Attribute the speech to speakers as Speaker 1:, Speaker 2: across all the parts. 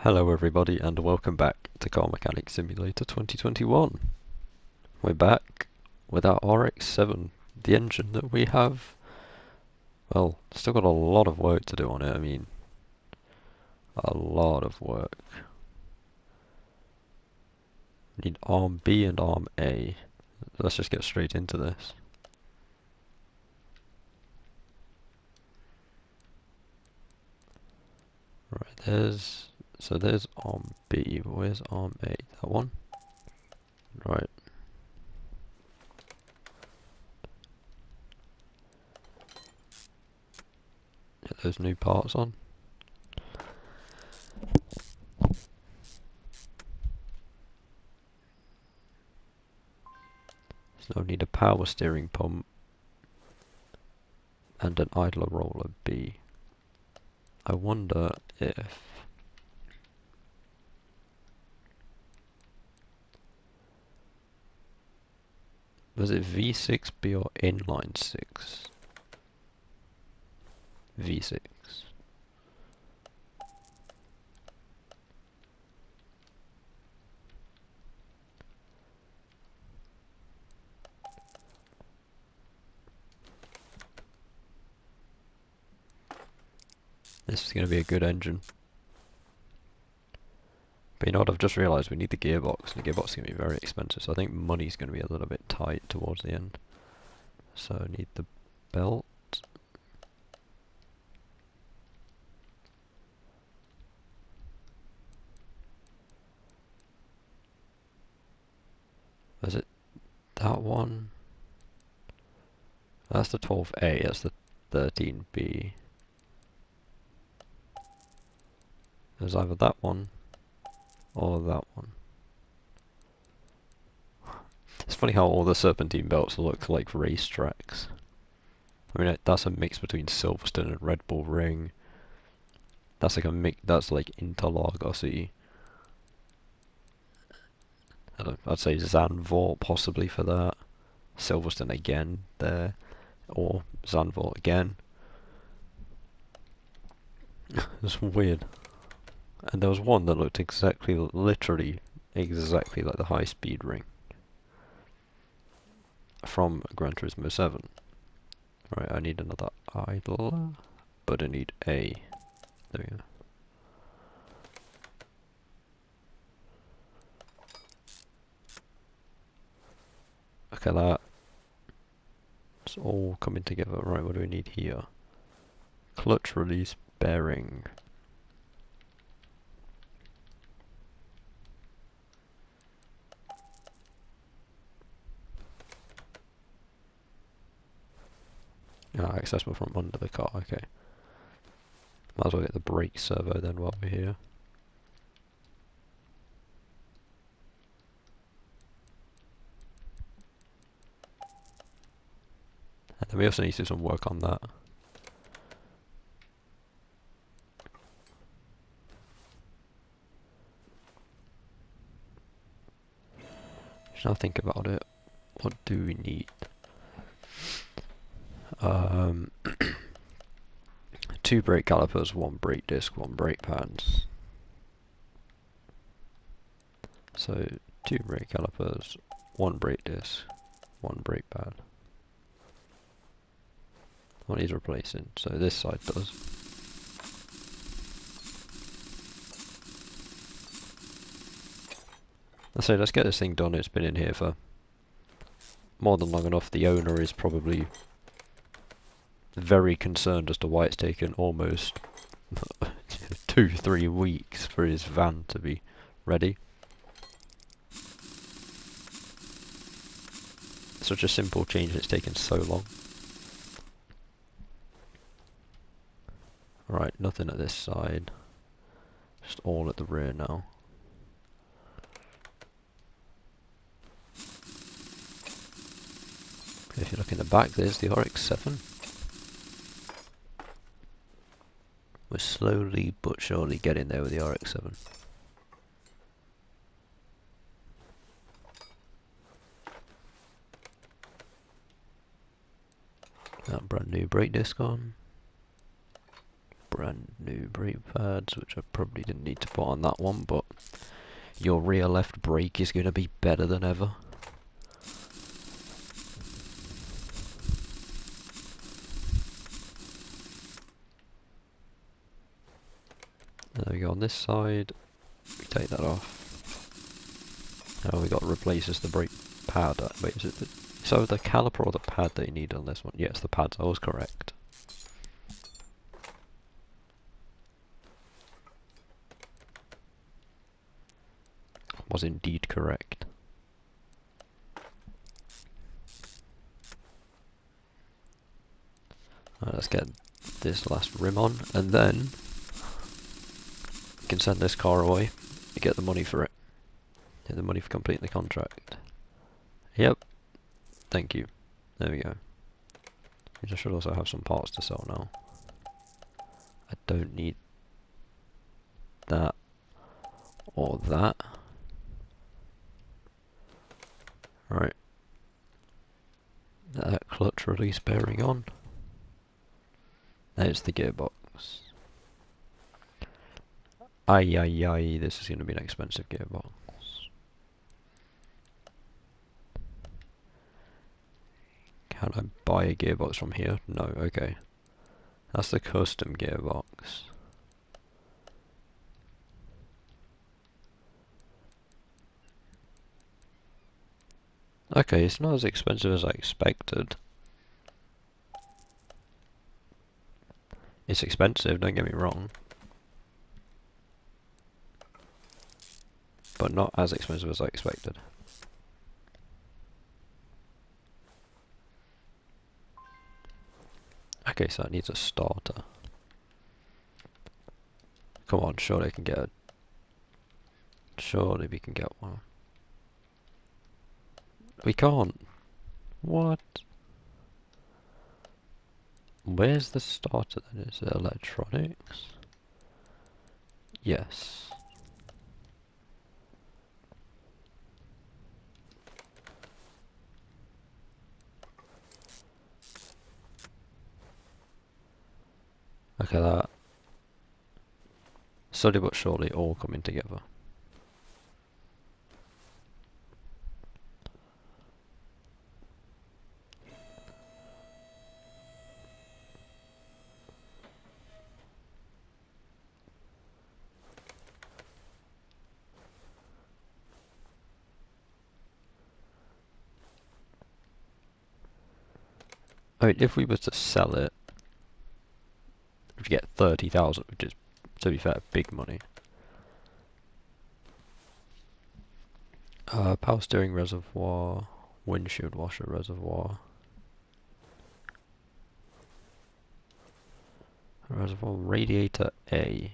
Speaker 1: Hello everybody and welcome back to Car Mechanic Simulator 2021. We're back with our RX-7, the engine that we have, well, still got a lot of work to do on it. I mean, a lot of work. We need Arm B and Arm A. Let's just get straight into this. Right, there's Arm B, but where's Arm A? That one? Right. Get those new parts on. So I need a power steering pump and an idler roller B. I wonder if... Was it V6B or inline 6? V6. This is going to be a good engine. But you know what, I've just realised we need the gearbox, and the gearbox is going to be very expensive, so I think money's going to be a little bit tight towards the end. So I need the belt. Is it that one? That's the 12A, that's the 13B. There's either that one or that one. It's funny how all the serpentine belts look like racetracks. I mean, that's a mix between Silverstone and Red Bull Ring. That's like a mix. That's like Interlagosy. I'd say Zandvoort possibly for that. Silverstone again there, or Zandvoort again. It's weird. And there was one that looked exactly, literally exactly like the High Speed Ring from Gran Turismo 7. Right, I need another idler, but I need a. There we go. Look at that. It's all coming together. Right, what do we need here? Clutch release bearing. Ah, accessible from under the car, okay. Might as well get the brake servo then while we're here. And then we also need to do some work on that. Now think about it. What do we need? Um, 2 brake calipers, 1 brake disc, 1 brake pads. So 2 brake calipers, 1 brake disc, 1 brake pad. One needs replacing, so this side does. So let's get this thing done. It's been in here for more than long enough. The owner is probably very concerned as to why it's taken almost 2-3 weeks for his van to be ready. Such a simple change, it's taken so long. Right, nothing at this side. Just all at the rear now. If you look in the back, there's the RX-7. We're slowly but surely getting there with the RX-7. That brand new brake disc on. brand new brake pads, which I probably didn't need to put on that one, but your rear left brake is going to be better than ever. There we go. On this side, we take that off. Now we got replaces the brake pad. Wait, is it so the caliper or the pad that you need on this one? Yes, the pads. I was correct. Was indeed correct. Right, let's get this last rim on, and then we can send this car away and get the money for it. Get the money for completing the contract. Yep. Thank you. There we go. I should also have some parts to sell now. I don't need that or that. Right. That clutch release bearing on. There's the gearbox. Ay, ay, ay, this is going to be an expensive gearbox. Can I buy a gearbox from here? No, okay. That's the custom gearbox. Okay, it's not as expensive as I expected. It's expensive, don't get me wrong. But not as expensive as I expected. Okay, so it needs a starter. Come on, surely I can get a... Surely we can get one. We can't. What? Where's the starter then? Is it electronics? Yes. Okay, that. Slowly but surely all coming together. I mean, if we were to sell it, we'd get 30,000, which is, to be fair, big money. Power steering reservoir, windshield washer reservoir. Reservoir radiator A.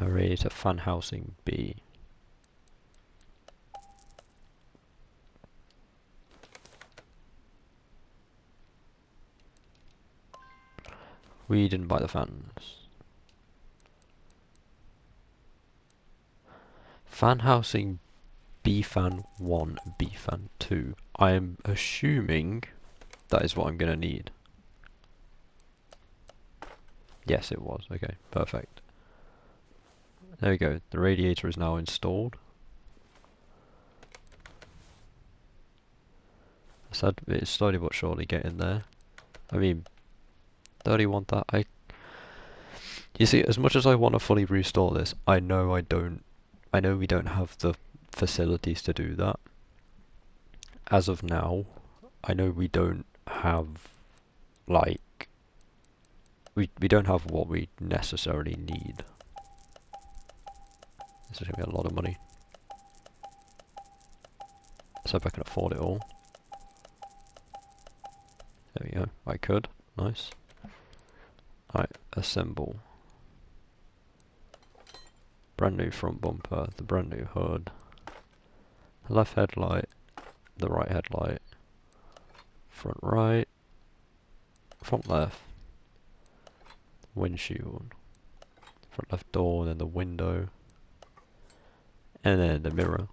Speaker 1: Radiator fan housing B. We didn't buy the fans. Fan housing B fan 1, B fan 2. I am assuming that is what I'm going to need. Yes, it was. Okay, perfect. There we go. The radiator is now installed. I said it's slowly but surely getting there. I mean, 31,000. You see, as much as I want to fully restore this, I know we don't have the facilities to do that. As of now, I know we don't have, like, we don't have what we necessarily need. This is going to be a lot of money. Let's hope I can afford it all. There we go. I could. Nice. Alright, assemble. Brand new front bumper, the brand new hood. The left headlight, the right headlight. Front right. Front left. windshield, front left door, then the window, and then the mirror.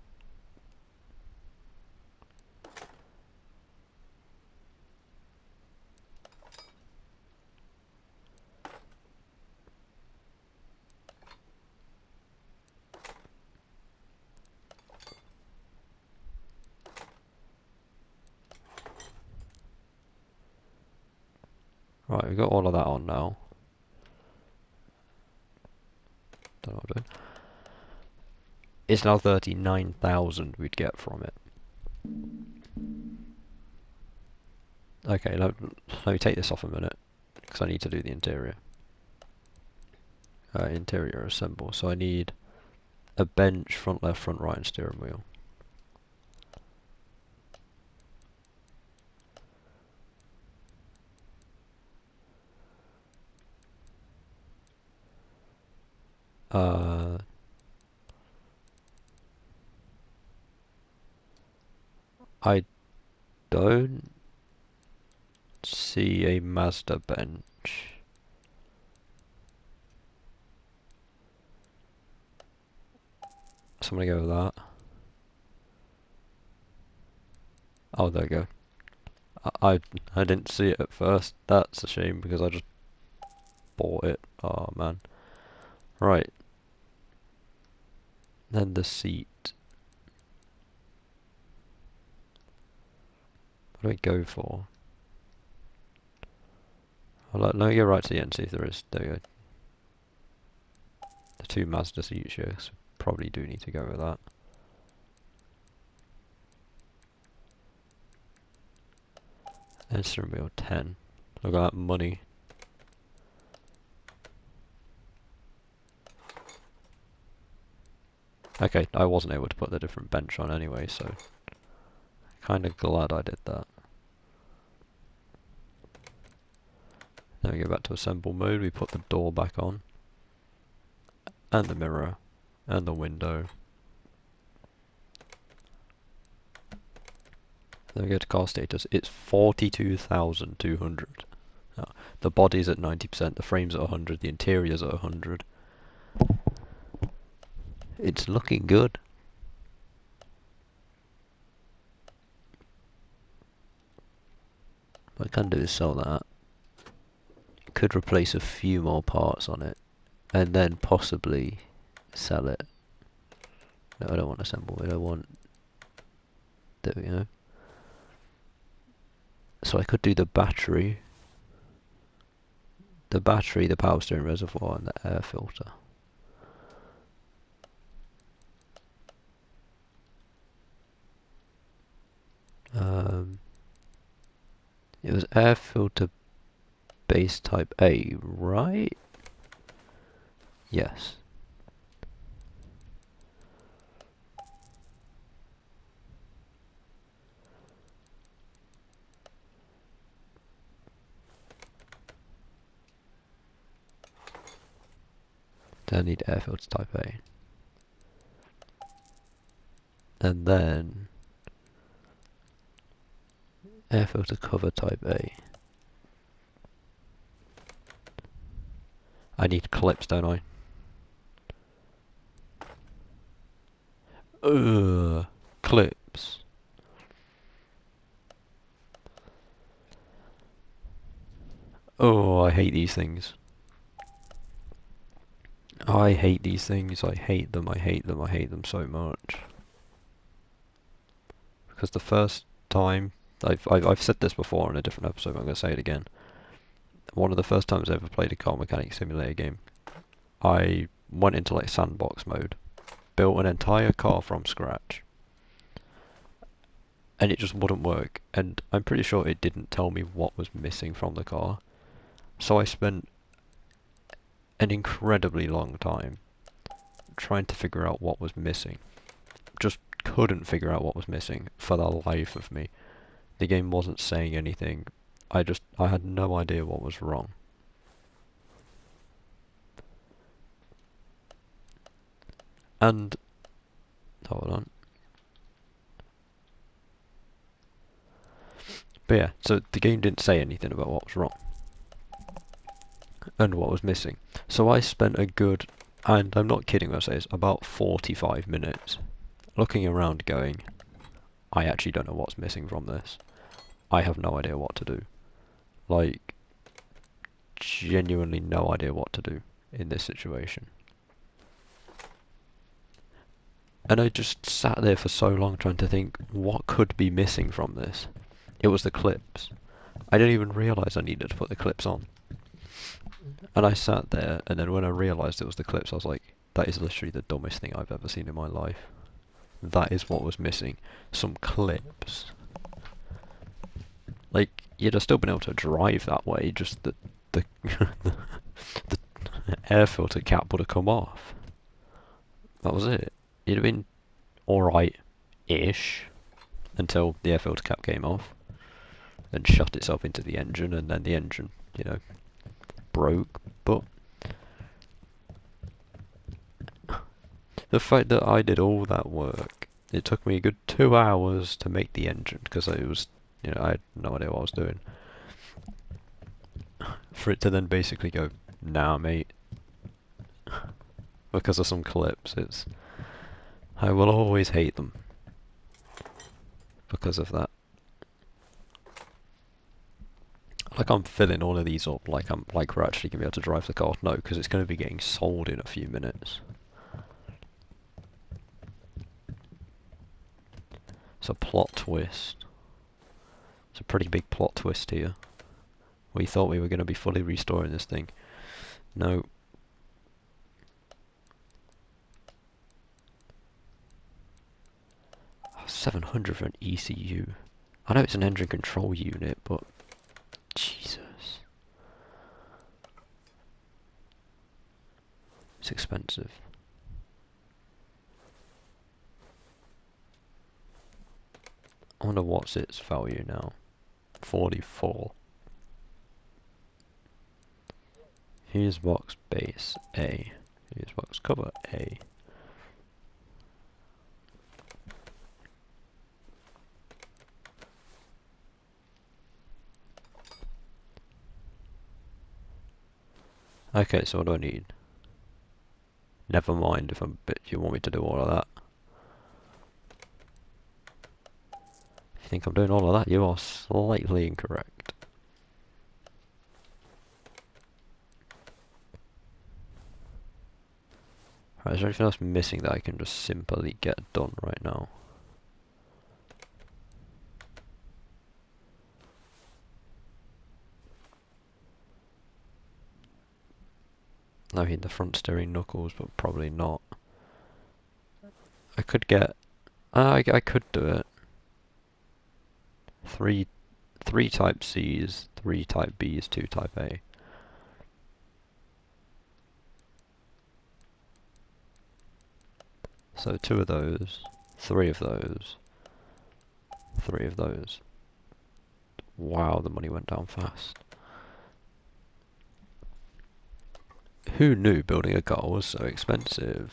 Speaker 1: Right, we've got all of that on now. Don't know what I'm doing. It's now 39,000 we'd get from it. Okay, let me take this off a minute, because I need to do the interior. Interior assemble. So I need a bench, front left, front right, and steering wheel. I don't see a Mazda bench. So I'm gonna go with that. Oh, there we go. I didn't see it at first. That's a shame because I just bought it. Oh man. Right. Then the seat. What do I go for? Let me go right to the end and see if there is. There we go. The two Mazda seats here, so probably do need to go with that. And steering wheel 10. Look at that money. Okay, I wasn't able to put the different bench on anyway, so kinda glad I did that. Then we go back to assemble mode, we put the door back on. And the mirror. And the window. Then we go to car status, it's 42,200. The body's at 90%, the frame's at 100, the interior's at 100. It's looking good. What I can do is sell that. Could replace a few more parts on it, and then possibly sell it. No, I don't want to assemble it, I want... There we go. So I could do the battery, the power steering reservoir, and the air filter. It was air filter base type A, right? Yes. Then I need air filter type A. And then air filter cover type A. I need clips, don't I? Clips. Oh, I hate these things. I hate these things. I hate them. I hate them. I hate them so much. Because the first time I've said this before in a different episode, but I'm gonna say it again. One of the first times I ever played a car mechanic simulator game, I went into like sandbox mode, built an entire car from scratch, and it just wouldn't work. And I'm pretty sure it didn't tell me what was missing from the car. So I spent an incredibly long time trying to figure out what was missing. Just couldn't figure out what was missing for the life of me. The game wasn't saying anything. I had no idea what was wrong. And hold on. But yeah, so the game didn't say anything about what was wrong. and what was missing. So I spent a good, and I'm not kidding when I say this, about 45 minutes looking around going, I actually don't know what's missing from this. I have no idea what to do. Like, genuinely no idea what to do in this situation. And I just sat there for so long trying to think, what could be missing from this? It was the clips. I didn't even realise I needed to put the clips on. And I sat there, and then when I realised it was the clips, I was like, that is literally the dumbest thing I've ever seen in my life. That is what was missing. Some clips. Like, you'd have still been able to drive that way, just the, the air filter cap would have come off. That was it. You'd have been alright-ish until the air filter cap came off, then shut itself into the engine, and then the engine, you know, broke. But the fact that I did all that work, it took me a good 2 hours to make the engine, because it was, you know, I had no idea what I was doing. For it to then basically go, nah mate, because of some clips, I will always hate them because of that. Like, I'm filling all of these up like we're actually gonna be able to drive the car. No, because it's gonna be getting sold in a few minutes. It's a plot twist. It's a pretty big plot twist here. We thought we were gonna be fully restoring this thing. No. 700 for an ECU. I know it's an engine control unit, but Jesus. It's expensive. I wonder what's its value now. 44. Fuse box base A. Fuse box cover A. Okay, so what do I need? Never mind if you want me to do all of that. If you think I'm doing all of that, you are slightly incorrect. Right, is there anything else missing that I can just simply get done right now? I mean the front steering knuckles, but probably not. I could get... I could do it. Three Type C's, 3 Type B's, 2 Type A. So 2 of those, 3 of those, 3 of those. Wow, the money went down fast. Who knew building a car was so expensive?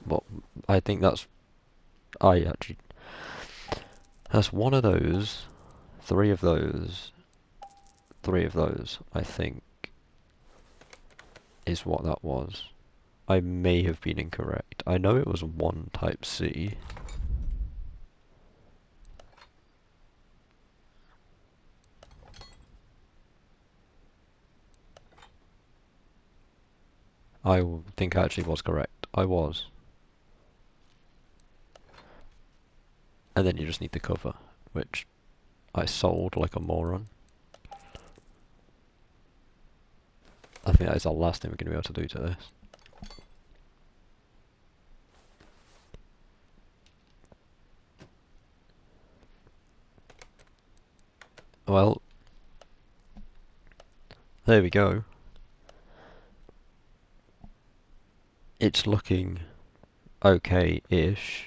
Speaker 1: Well, I think that's... That's one of those, 3 of those, 3 of those, I think, is what that was. I may have been incorrect. I know it was 1 Type C. Think I actually was correct. I was. And then you just need the cover, which I sold like a moron. I think that is the last thing we're going to be able to do to this. Well, there we go. It's looking okay-ish.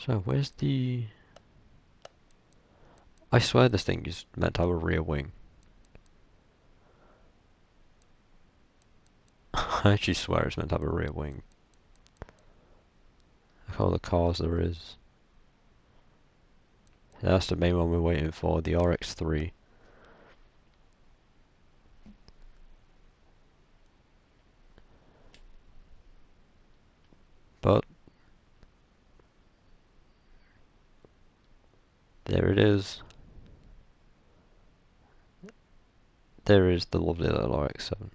Speaker 1: So where's the... I swear this thing is meant to have a rear wing. I actually swear it's meant to have a rear wing. Look at all the cars there is. That's the main one we're waiting for, the RX-3. But there it is. There is the lovely little RX-7.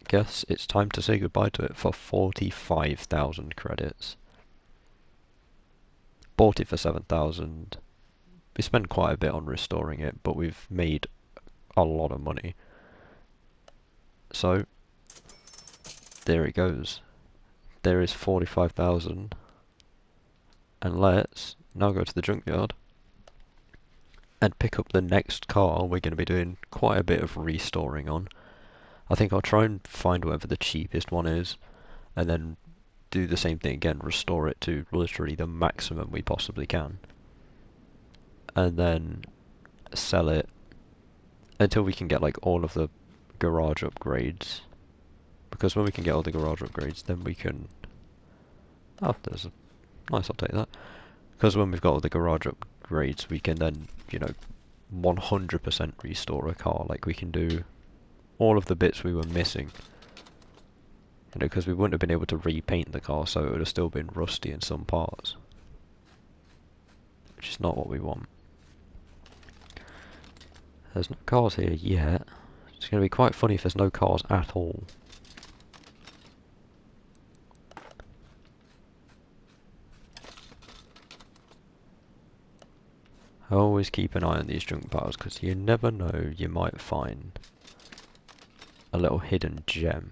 Speaker 1: Guess it's time to say goodbye to it for 45,000 credits. Bought it for 7,000. We spent quite a bit on restoring it, but we've made a lot of money. So, there it goes. There is 45,000. And let's now go to the junkyard and pick up the next car we're going to be doing quite a bit of restoring on. I think I'll try and find whatever the cheapest one is, and then do the same thing again, restore it to literally the maximum we possibly can. And then sell it until we can get like all of the garage upgrades. Because when we can get all the garage upgrades, then we can... Oh, there's a... Nice, I'll take that. Because when we've got all the garage upgrades, we can then, you know, 100% restore a car. Like, we can do all of the bits we were missing. You know, because we wouldn't have been able to repaint the car, so it would have still been rusty in some parts. Which is not what we want. There's no cars here yet. It's going to be quite funny if there's no cars at all. Always keep an eye on these junk piles, because you never know, you might find a little hidden gem.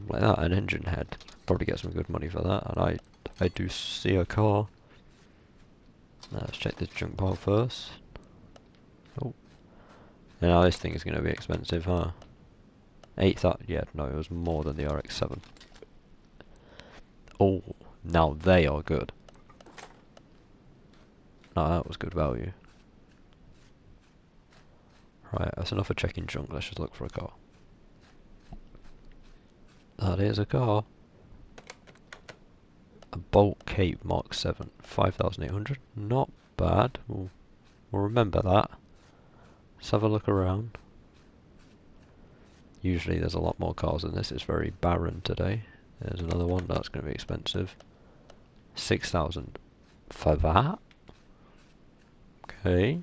Speaker 1: Like that, an engine head. Probably get some good money for that, and I do see a car. Let's check this junk pile first. Oh. Now this thing is going to be expensive, huh? 8,000, yeah, no, it was more than the RX-7. Oh, now they are good. Now that was good value. Right, that's enough of checking junk, let's just look for a car. That is a car. A Bolt Cape Mark 7, 5,800. Not bad. We'll remember that. Let's have a look around. Usually there's a lot more cars than this. It's very barren today. There's another one that's going to be expensive. 6,000 for that. Okay.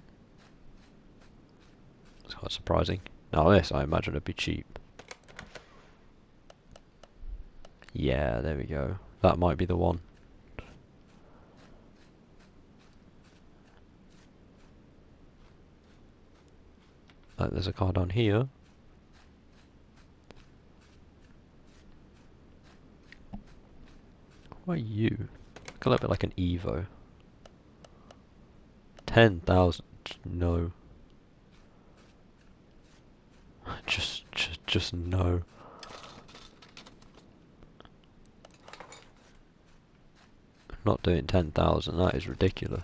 Speaker 1: It's quite surprising. Now this, I imagine, would be cheap. Yeah, there we go. That might be the one. There's a car down here. What are you? Look a little bit like an Evo. 10,000. No. Just no. Not doing 10,000. That is ridiculous.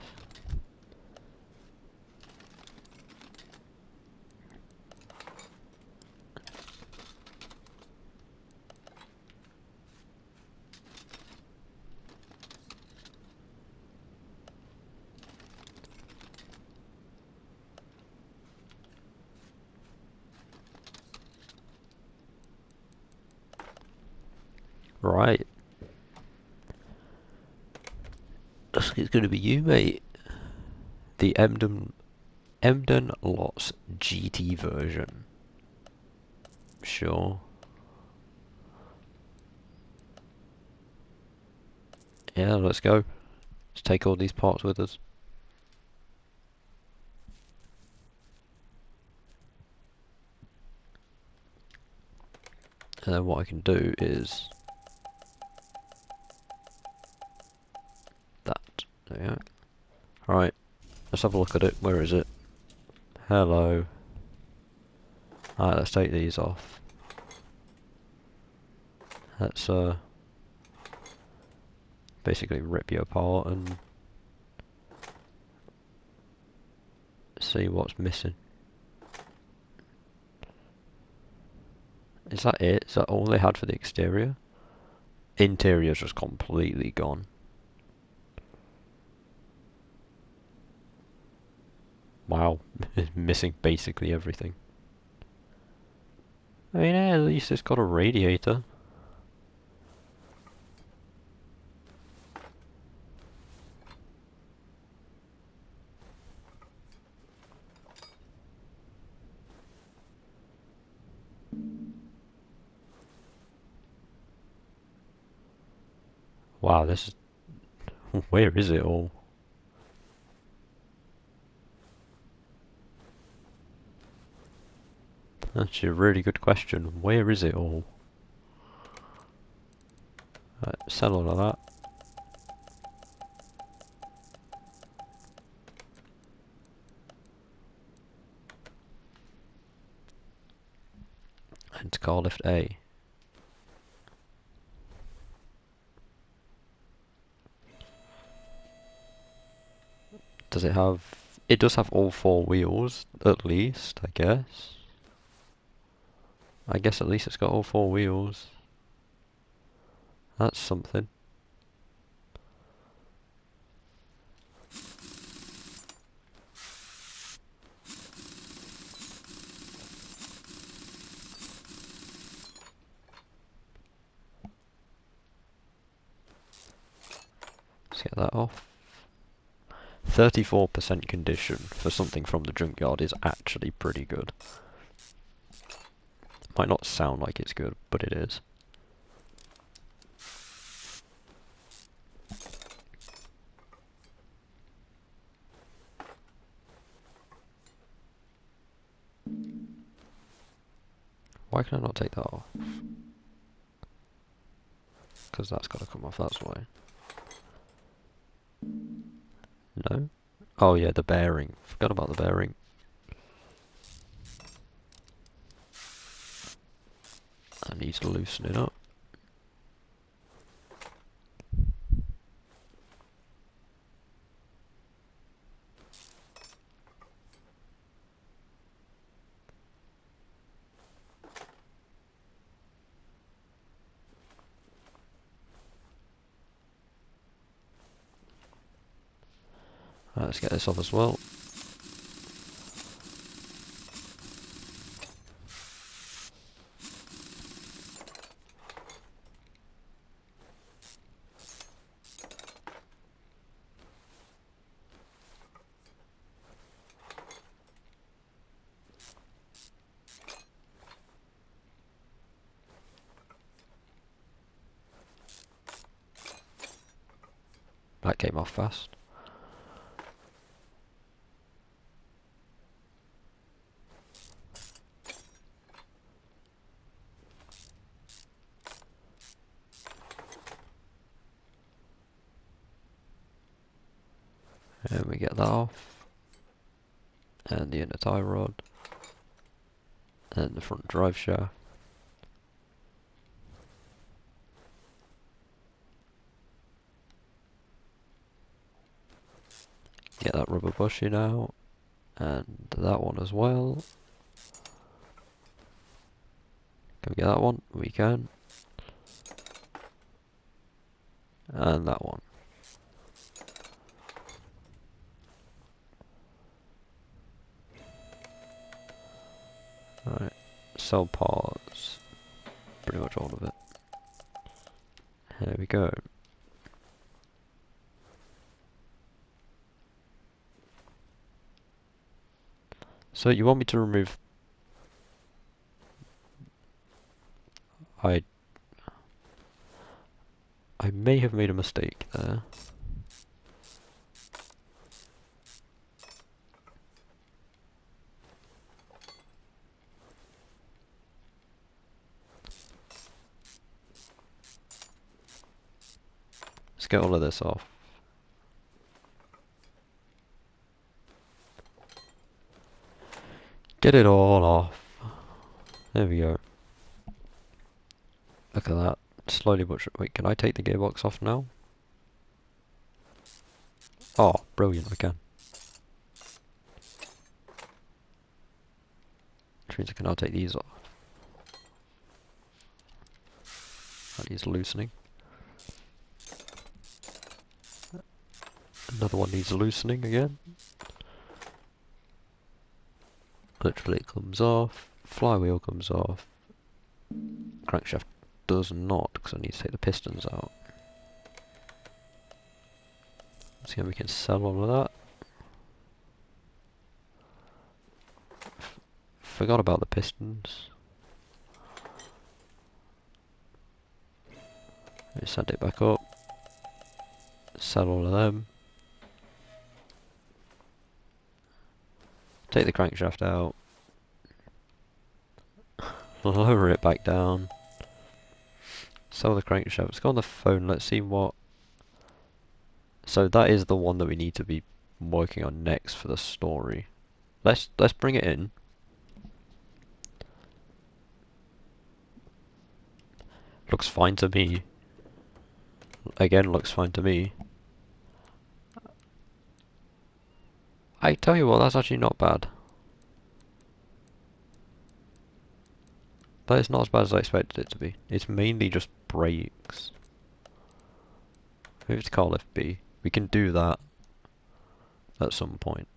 Speaker 1: Right. Looks like it's going to be you, mate. The Emden Lots GT version. Sure. Yeah, let's go. Let's take all these parts with us. And then what I can do is that. There we go. Right, Let's have a look at it. Where is it? Hello. Alright, let's take these off. Let's basically rip you apart and see what's missing. Is that it? Is that all they had for the exterior? Interior's just completely gone. Wow, it's missing basically everything. I mean, at least it's got a radiator. Wow, this is... Where is it all? That's a really good question. Where is it all? Right, sell all of that. And car lift A. Does it have... It does have all four wheels, at least, I guess. I guess at least it's got all four wheels. That's something. Let's get that off. 34% condition for something from the junkyard is actually pretty good. Might not sound like it's good, but it is. Why can I not take that off? Because that's got to come off, that's why. No? Oh yeah, the bearing. Forgot about the bearing. I need to loosen it up. Right, let's get this off as well. That came off fast. And we get that off. And the inner tie rod. And the front drive shaft. Get that rubber bushing out. And that one as well. Can we get that one? We can. And that one. Right. Sell parts. Pretty much all of it. There we go. So you want me to remove... I may have made a mistake there. Let's get all of this off. Get it all off. There we go. Look at that. Slowly but surely. Wait, can I take the gearbox off now? Oh, brilliant, I can. Which means I can now take these off. That needs loosening. Another one needs loosening again. Literally it comes off. Flywheel comes off. Crankshaft does not, because I need to take the pistons out. See how we can sell all of that. Forgot about the pistons. Let me send it back up. Sell all of them. Take the crankshaft out. Lower it back down. Sell the crankshaft. Let's go on the phone. Let's see what. So that is the one that we need to be working on next for the story. Let's bring it in. Looks fine to me. Again, looks fine to me. I tell you what, that's actually not bad. But it's not as bad as I expected it to be. It's mainly just brakes. Move to car lift B. We can do that at some point.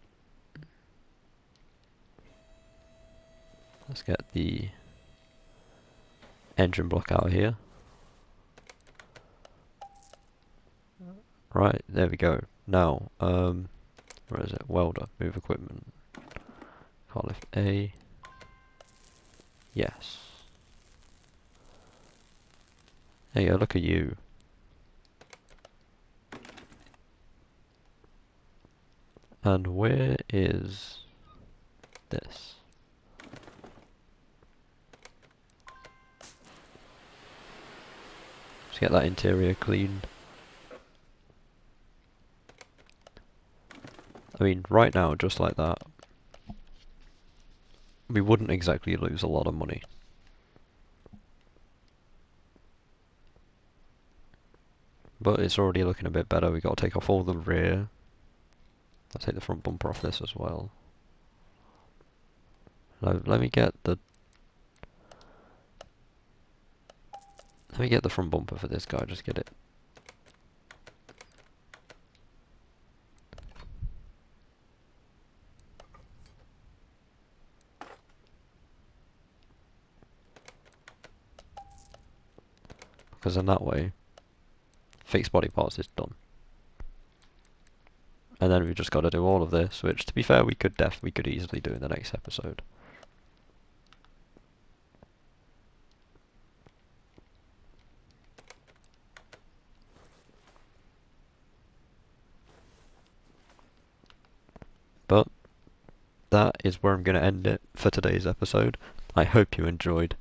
Speaker 1: Let's get the engine block out of here. Right, there we go. Now, where is it? Welder, move equipment. Car lift A. Yes. There you go, look at you. And where is this? Let's get that interior cleaned. I mean, right now, just like that, we wouldn't exactly lose a lot of money. But it's already looking a bit better. We got to take off all the rear. I'll take the front bumper off this as well. Let me get the front bumper for this guy. Just get it. Because in that way, fixed body parts is done. And then we've just got to do all of this, which, to be fair, we could easily do in the next episode. But that is where I'm going to end it for today's episode. I hope you enjoyed.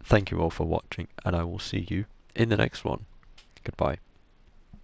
Speaker 1: Thank you all for watching, and I will see you in the next one. Goodbye.